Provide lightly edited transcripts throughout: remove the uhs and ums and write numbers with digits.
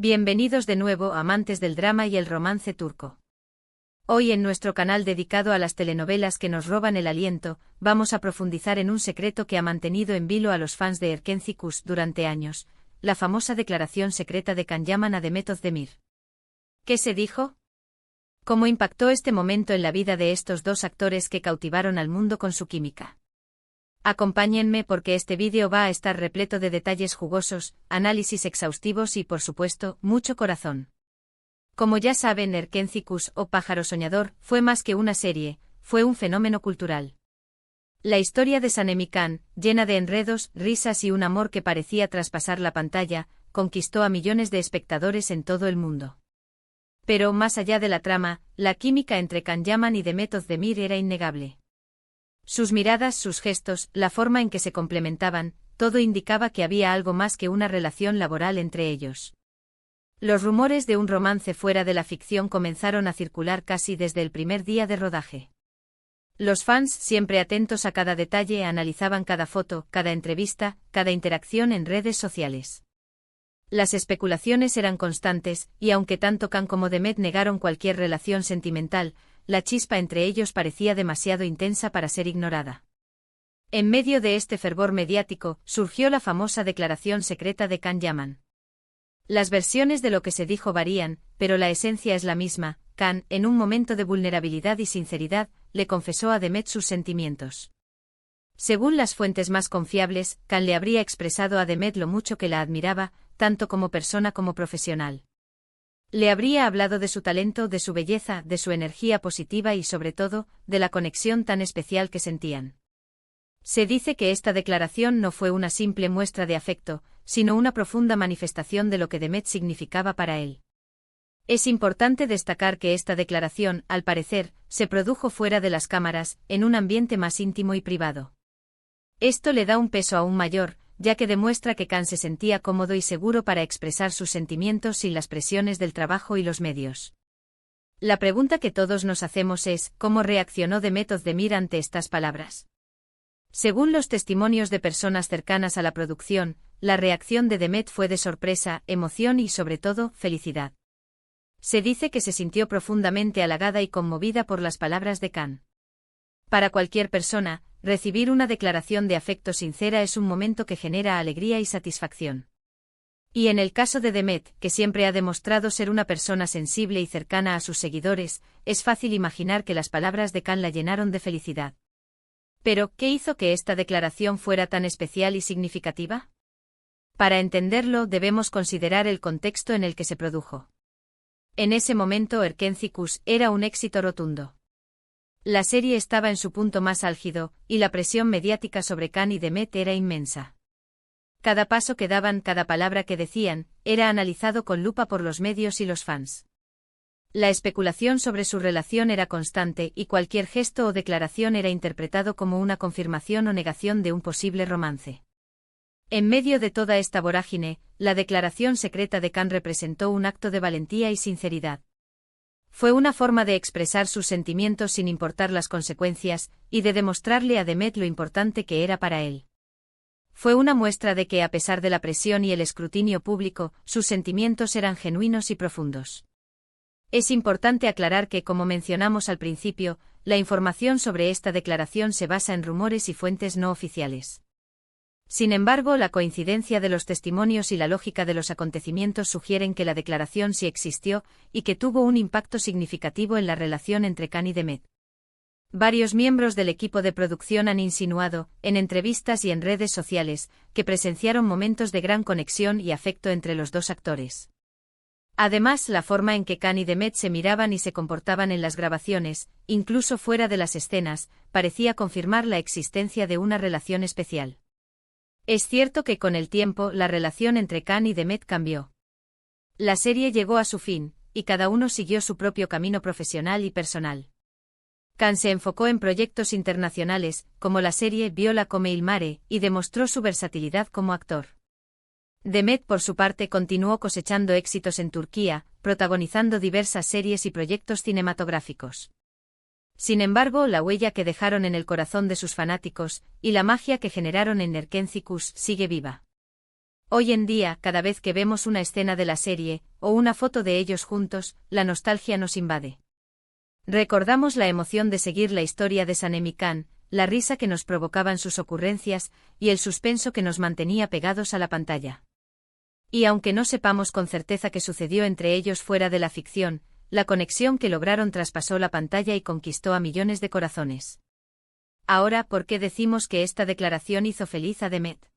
Bienvenidos de nuevo, amantes del drama y el romance turco. Hoy en nuestro canal dedicado a las telenovelas que nos roban el aliento, vamos a profundizar en un secreto que ha mantenido en vilo a los fans de Erkenci Kuş durante años, la famosa declaración secreta de Can Yaman a Demet Özdemir. ¿Qué se dijo? ¿Cómo impactó este momento en la vida de estos dos actores que cautivaron al mundo con su química? Acompáñenme porque este vídeo va a estar repleto de detalles jugosos, análisis exhaustivos y, por supuesto, mucho corazón. Como ya saben, Erkenci Kuş o Pájaro Soñador fue más que una serie, fue un fenómeno cultural. La historia de Sanem y Can, llena de enredos, risas y un amor que parecía traspasar la pantalla, conquistó a millones de espectadores en todo el mundo. Pero, más allá de la trama, la química entre Can Yaman y Demet Özdemir era innegable. Sus miradas, sus gestos, la forma en que se complementaban, todo indicaba que había algo más que una relación laboral entre ellos. Los rumores de un romance fuera de la ficción comenzaron a circular casi desde el primer día de rodaje. Los fans, siempre atentos a cada detalle, analizaban cada foto, cada entrevista, cada interacción en redes sociales. Las especulaciones eran constantes, y aunque tanto Can como Demet negaron cualquier relación sentimental, la chispa entre ellos parecía demasiado intensa para ser ignorada. En medio de este fervor mediático, surgió la famosa declaración secreta de Can Yaman. Las versiones de lo que se dijo varían, pero la esencia es la misma. Can, en un momento de vulnerabilidad y sinceridad, le confesó a Demet sus sentimientos. Según las fuentes más confiables, Can le habría expresado a Demet lo mucho que la admiraba, tanto como persona como profesional. Le habría hablado de su talento, de su belleza, de su energía positiva y sobre todo, de la conexión tan especial que sentían. Se dice que esta declaración no fue una simple muestra de afecto, sino una profunda manifestación de lo que Demet significaba para él. Es importante destacar que esta declaración, al parecer, se produjo fuera de las cámaras, en un ambiente más íntimo y privado. Esto le da un peso aún mayor, ya que demuestra que Can se sentía cómodo y seguro para expresar sus sentimientos sin las presiones del trabajo y los medios. La pregunta que todos nos hacemos es, ¿cómo reaccionó Demet Özdemir ante estas palabras? Según los testimonios de personas cercanas a la producción, la reacción de Demet fue de sorpresa, emoción y sobre todo, felicidad. Se dice que se sintió profundamente halagada y conmovida por las palabras de Can. Para cualquier persona, recibir una declaración de afecto sincera es un momento que genera alegría y satisfacción. Y en el caso de Demet, que siempre ha demostrado ser una persona sensible y cercana a sus seguidores, es fácil imaginar que las palabras de Can la llenaron de felicidad. Pero, ¿qué hizo que esta declaración fuera tan especial y significativa? Para entenderlo, debemos considerar el contexto en el que se produjo. En ese momento Erkenci Kuş era un éxito rotundo. La serie estaba en su punto más álgido, y la presión mediática sobre Can y Demet era inmensa. Cada paso que daban, cada palabra que decían, era analizado con lupa por los medios y los fans. La especulación sobre su relación era constante y cualquier gesto o declaración era interpretado como una confirmación o negación de un posible romance. En medio de toda esta vorágine, la declaración secreta de Can representó un acto de valentía y sinceridad. Fue una forma de expresar sus sentimientos sin importar las consecuencias, y de demostrarle a Demet lo importante que era para él. Fue una muestra de que, a pesar de la presión y el escrutinio público, sus sentimientos eran genuinos y profundos. Es importante aclarar que, como mencionamos al principio, la información sobre esta declaración se basa en rumores y fuentes no oficiales. Sin embargo, la coincidencia de los testimonios y la lógica de los acontecimientos sugieren que la declaración sí existió, y que tuvo un impacto significativo en la relación entre Can y Demet. Varios miembros del equipo de producción han insinuado, en entrevistas y en redes sociales, que presenciaron momentos de gran conexión y afecto entre los dos actores. Además, la forma en que Can y Demet se miraban y se comportaban en las grabaciones, incluso fuera de las escenas, parecía confirmar la existencia de una relación especial. Es cierto que con el tiempo la relación entre Can y Demet cambió. La serie llegó a su fin, y cada uno siguió su propio camino profesional y personal. Can se enfocó en proyectos internacionales, como la serie Viola come il mare, y demostró su versatilidad como actor. Demet, por su parte, continuó cosechando éxitos en Turquía, protagonizando diversas series y proyectos cinematográficos. Sin embargo, la huella que dejaron en el corazón de sus fanáticos, y la magia que generaron en Erkenci Kuş, sigue viva. Hoy en día, cada vez que vemos una escena de la serie, o una foto de ellos juntos, la nostalgia nos invade. Recordamos la emoción de seguir la historia de Sanemi Khan, la risa que nos provocaban sus ocurrencias, y el suspenso que nos mantenía pegados a la pantalla. Y aunque no sepamos con certeza qué sucedió entre ellos fuera de la ficción, la conexión que lograron traspasó la pantalla y conquistó a millones de corazones. Ahora, ¿por qué decimos que esta declaración hizo feliz a Demet?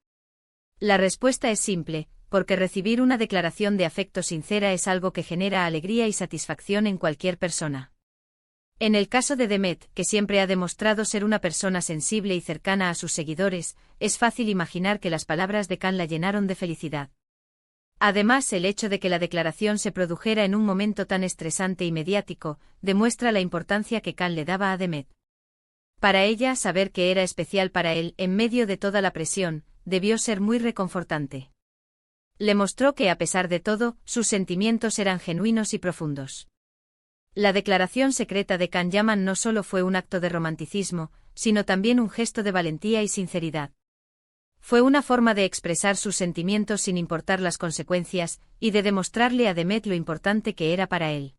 La respuesta es simple, porque recibir una declaración de afecto sincera es algo que genera alegría y satisfacción en cualquier persona. En el caso de Demet, que siempre ha demostrado ser una persona sensible y cercana a sus seguidores, es fácil imaginar que las palabras de Khan la llenaron de felicidad. Además, el hecho de que la declaración se produjera en un momento tan estresante y mediático, demuestra la importancia que Khan le daba a Demet. Para ella, saber que era especial para él, en medio de toda la presión, debió ser muy reconfortante. Le mostró que a pesar de todo, sus sentimientos eran genuinos y profundos. La declaración secreta de Khan Yaman no solo fue un acto de romanticismo, sino también un gesto de valentía y sinceridad. Fue una forma de expresar sus sentimientos sin importar las consecuencias, y de demostrarle a Demet lo importante que era para él.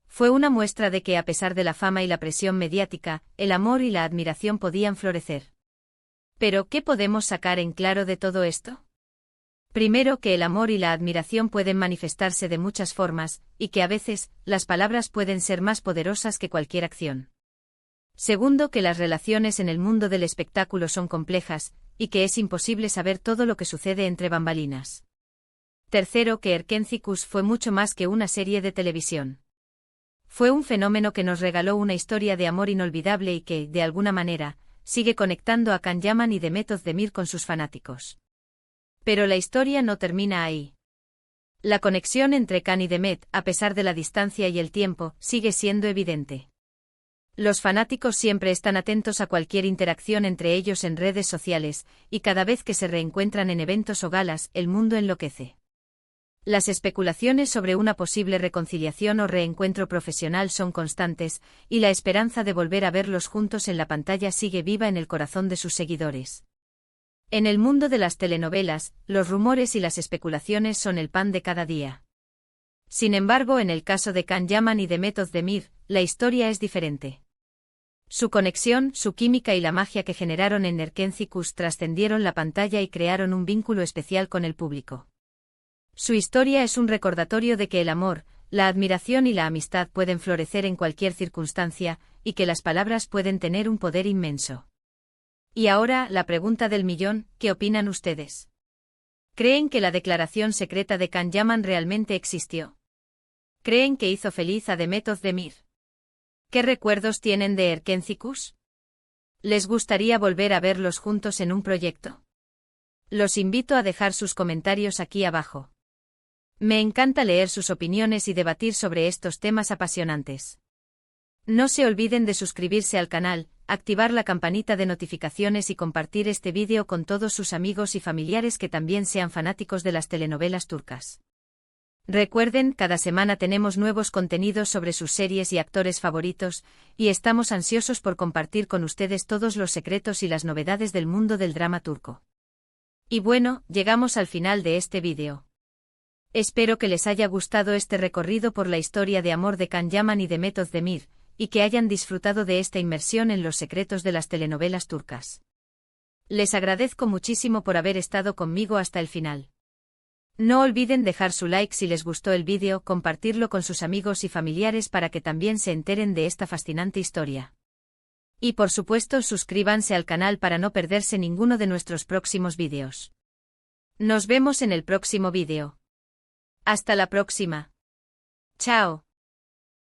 Fue una muestra de que a pesar de la fama y la presión mediática, el amor y la admiración podían florecer. Pero, ¿qué podemos sacar en claro de todo esto? Primero, que el amor y la admiración pueden manifestarse de muchas formas, y que a veces, las palabras pueden ser más poderosas que cualquier acción. Segundo, que las relaciones en el mundo del espectáculo son complejas, y que es imposible saber todo lo que sucede entre bambalinas. Tercero, que Erkenci Kuş fue mucho más que una serie de televisión. Fue un fenómeno que nos regaló una historia de amor inolvidable y que, de alguna manera, sigue conectando a Khan Yaman y Demet Özdemir con sus fanáticos. Pero la historia no termina ahí. La conexión entre Khan y Demet, a pesar de la distancia y el tiempo, sigue siendo evidente. Los fanáticos siempre están atentos a cualquier interacción entre ellos en redes sociales, y cada vez que se reencuentran en eventos o galas, el mundo enloquece. Las especulaciones sobre una posible reconciliación o reencuentro profesional son constantes, y la esperanza de volver a verlos juntos en la pantalla sigue viva en el corazón de sus seguidores. En el mundo de las telenovelas, los rumores y las especulaciones son el pan de cada día. Sin embargo, en el caso de Khan Yaman y Demet Özdemir, la historia es diferente. Su conexión, su química y la magia que generaron en Erkenci Kuş trascendieron la pantalla y crearon un vínculo especial con el público. Su historia es un recordatorio de que el amor, la admiración y la amistad pueden florecer en cualquier circunstancia, y que las palabras pueden tener un poder inmenso. Y ahora, la pregunta del millón, ¿qué opinan ustedes? ¿Creen que la declaración secreta de Khan Yaman realmente existió? ¿Creen que hizo feliz a Demet Özdemir? ¿Qué recuerdos tienen de Erkenci Kuş? ¿Les gustaría volver a verlos juntos en un proyecto? Los invito a dejar sus comentarios aquí abajo. Me encanta leer sus opiniones y debatir sobre estos temas apasionantes. No se olviden de suscribirse al canal, activar la campanita de notificaciones y compartir este vídeo con todos sus amigos y familiares que también sean fanáticos de las telenovelas turcas. Recuerden, cada semana tenemos nuevos contenidos sobre sus series y actores favoritos, y estamos ansiosos por compartir con ustedes todos los secretos y las novedades del mundo del drama turco. Y bueno, llegamos al final de este vídeo. Espero que les haya gustado este recorrido por la historia de amor de Khan Yaman y Demet Özdemir, y que hayan disfrutado de esta inmersión en los secretos de las telenovelas turcas. Les agradezco muchísimo por haber estado conmigo hasta el final. No olviden dejar su like si les gustó el vídeo, compartirlo con sus amigos y familiares para que también se enteren de esta fascinante historia. Y por supuesto, suscríbanse al canal para no perderse ninguno de nuestros próximos vídeos. Nos vemos en el próximo vídeo. Hasta la próxima. Chao.